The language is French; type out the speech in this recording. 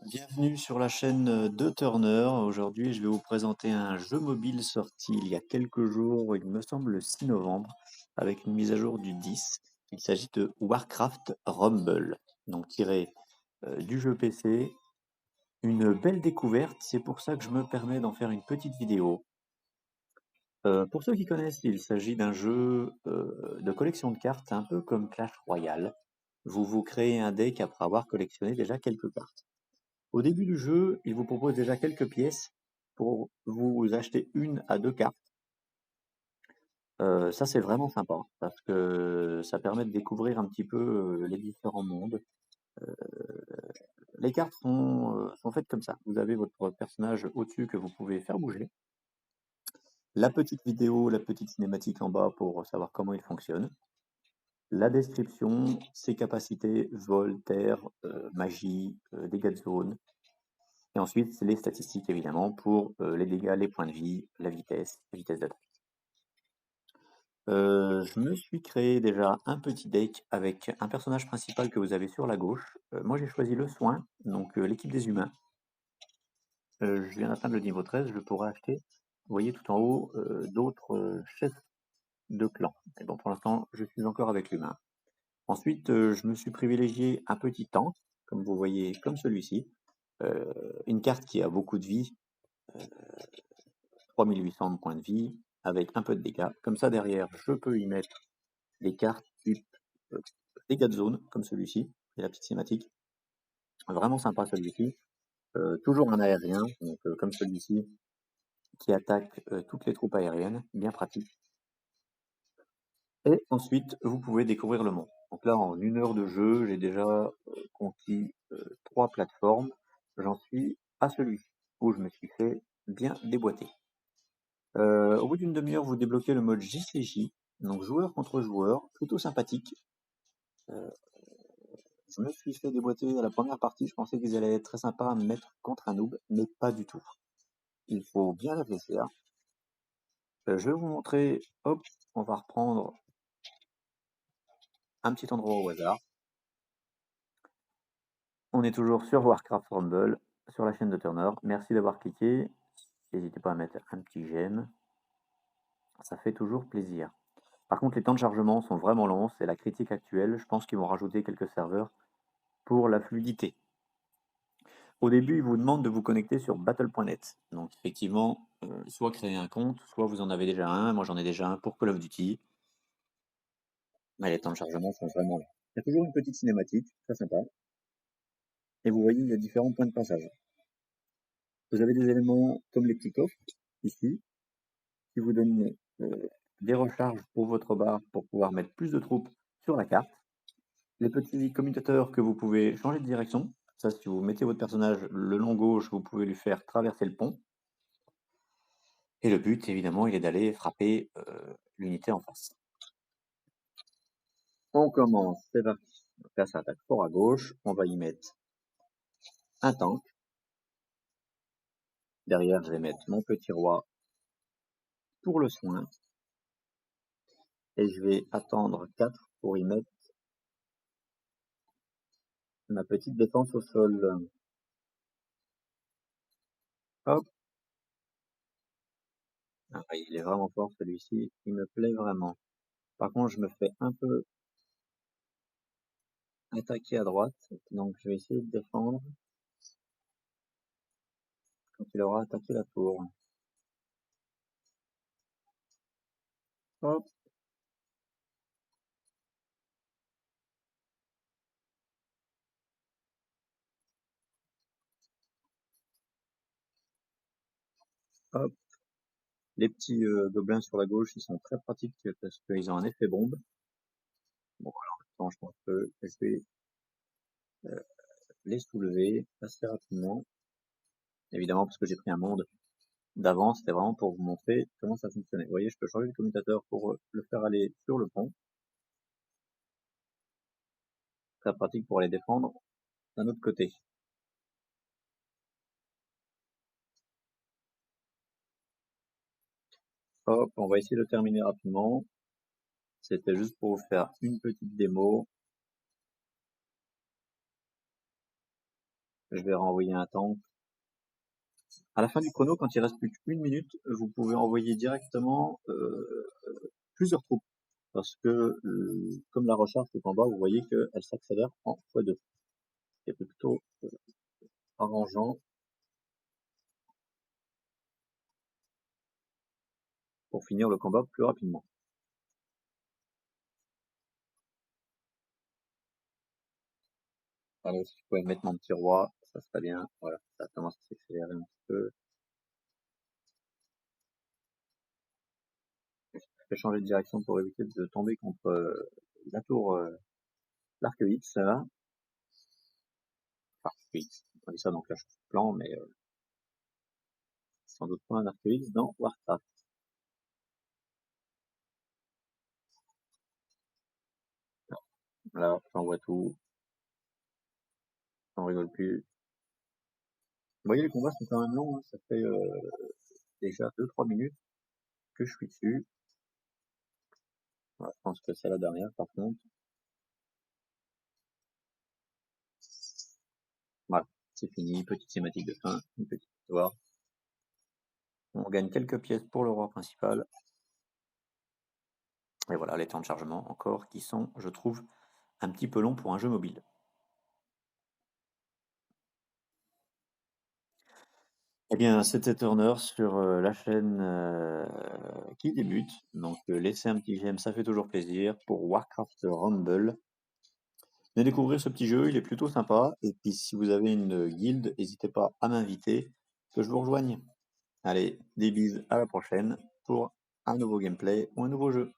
Bienvenue sur la chaîne de Turner. Aujourd'hui, je vais vous présenter un jeu mobile sorti il y a quelques jours, il me semble le 6 novembre, avec une mise à jour du 10. Il s'agit de Warcraft Rumble, donc tiré du jeu PC. Une belle découverte, c'est pour ça que je me permets d'en faire une petite vidéo. Pour ceux qui connaissent, il s'agit d'un jeu de collection de cartes, un peu comme Clash Royale. Vous créez un deck après avoir collectionné déjà quelques cartes. Au début du jeu, il vous propose déjà quelques pièces pour vous acheter une à deux cartes. Ça, c'est vraiment sympa parce que ça permet de découvrir un petit peu les différents mondes. Les cartes sont faites comme ça. Vous avez votre personnage au-dessus que vous pouvez faire bouger. La petite vidéo, la petite cinématique en bas pour savoir comment il fonctionne. La description, ses capacités, vol, terre, magie, dégâts de zone. Et ensuite, c'est les statistiques évidemment pour les dégâts, les points de vie, la vitesse d'attaque. Je me suis créé déjà un petit deck avec un personnage principal que vous avez sur la gauche. Moi j'ai choisi le soin, donc l'équipe des humains. Je viens d'atteindre le niveau 13, je pourrais acheter, vous voyez tout en haut, d'autres chefs de clan. Mais bon, pour l'instant, je suis encore avec l'humain. Ensuite, je me suis privilégié un petit tank, comme vous voyez, comme celui-ci. Une carte qui a beaucoup de vie, 3800 de points de vie, avec un peu de dégâts. Comme ça, derrière, je peux y mettre des cartes type dégâts de zone, comme celui-ci, et la petite cinématique. Vraiment sympa celui-ci. Toujours un aérien, donc, comme celui-ci, qui attaque toutes les troupes aériennes, bien pratique. Et ensuite, vous pouvez découvrir le monde. Donc là, en une heure de jeu, j'ai déjà conquis 3 plateformes. J'en suis à celui où je me suis fait bien déboîter. Au bout d'une demi-heure, vous débloquez le mode JCJ, donc joueur contre joueur, plutôt sympathique. Je me suis fait déboîter à la première partie, je pensais qu'ils allaient être très sympas à me mettre contre un noob, mais pas du tout. Il faut bien réfléchir. Je vais vous montrer, hop, on va reprendre un petit endroit au hasard. On est toujours sur Warcraft Rumble, sur la chaîne de Turner. Merci d'avoir cliqué. N'hésitez pas à mettre un petit j'aime. Ça fait toujours plaisir. Par contre, les temps de chargement sont vraiment longs, c'est la critique actuelle. Je pense qu'ils vont rajouter quelques serveurs pour la fluidité. Au début, ils vous demandent de vous connecter sur battle.net. Donc effectivement, soit créer un compte, soit vous en avez déjà un. Moi, j'en ai déjà un pour Call of Duty. Mais les temps de chargement sont vraiment longs. Il y a toujours une petite cinématique, très sympa. Et vous voyez, il y a différents points de passage. Vous avez des éléments comme les petits coffres, ici, qui vous donnent des recharges pour votre barre pour pouvoir mettre plus de troupes sur la carte. Les petits commutateurs que vous pouvez changer de direction. Ça, si vous mettez votre personnage le long gauche, vous pouvez lui faire traverser le pont. Et le but, évidemment, il est d'aller frapper l'unité en face. On commence, c'est parti. Donc là, ça attaque fort à gauche. On va y mettre un tank. Derrière, je vais mettre mon petit roi pour le soin. Et je vais attendre 4 pour y mettre ma petite défense au sol. Hop. Ah, il est vraiment fort celui-ci. Il me plaît vraiment. Par contre, je me fais un peu attaquer à droite. Donc, je vais essayer de défendre quand il aura attaqué la tour. Hop. Hop. Les petits gobelins sur la gauche, ils sont très pratiques parce qu'ils ont un effet bombe. Bon, alors, je pense que je vais les soulever assez rapidement. Évidemment, parce que j'ai pris un monde d'avance, c'était vraiment pour vous montrer comment ça fonctionnait. Vous voyez, je peux changer de commutateur pour le faire aller sur le pont. Très pratique pour aller défendre d'un autre côté. Hop, on va essayer de terminer rapidement. C'était juste pour vous faire une petite démo. Je vais renvoyer un tank. À la fin du chrono, quand il reste plus qu'une minute, vous pouvez envoyer directement plusieurs troupes. Parce que comme la recharge tout en bas, vous voyez qu'elle s'accélère en x2. C'est plutôt arrangeant pour finir le combat plus rapidement. Alors, si je pouvais mettre mon petit roi, ça serait bien. Voilà, ça commence à s'accélérer un petit peu. Je vais changer de direction pour éviter de tomber contre la tour l'Arc X, là. Enfin, X, on dit ça dans Clash of Clans, mais sans doute pas un Arc X dans Warcraft. Là, j'envoie tout. On rigole plus. Vous voyez, les combats sont quand même longs, hein. Ça fait déjà 2-3 minutes que je suis dessus. Voilà, je pense que c'est la dernière, par contre. Voilà, c'est fini. Petite thématique de fin, une petite histoire. On gagne quelques pièces pour le roi principal. Et voilà, les temps de chargement encore qui sont, je trouve, un petit peu longs pour un jeu mobile. Eh bien, c'était Turner sur la chaîne qui débute. Donc, laissez un petit j'aime, ça fait toujours plaisir pour Warcraft Rumble. Venez découvrir ce petit jeu, il est plutôt sympa. Et puis, si vous avez une guilde, n'hésitez pas à m'inviter, que je vous rejoigne. Allez, des bises, à la prochaine pour un nouveau gameplay ou un nouveau jeu.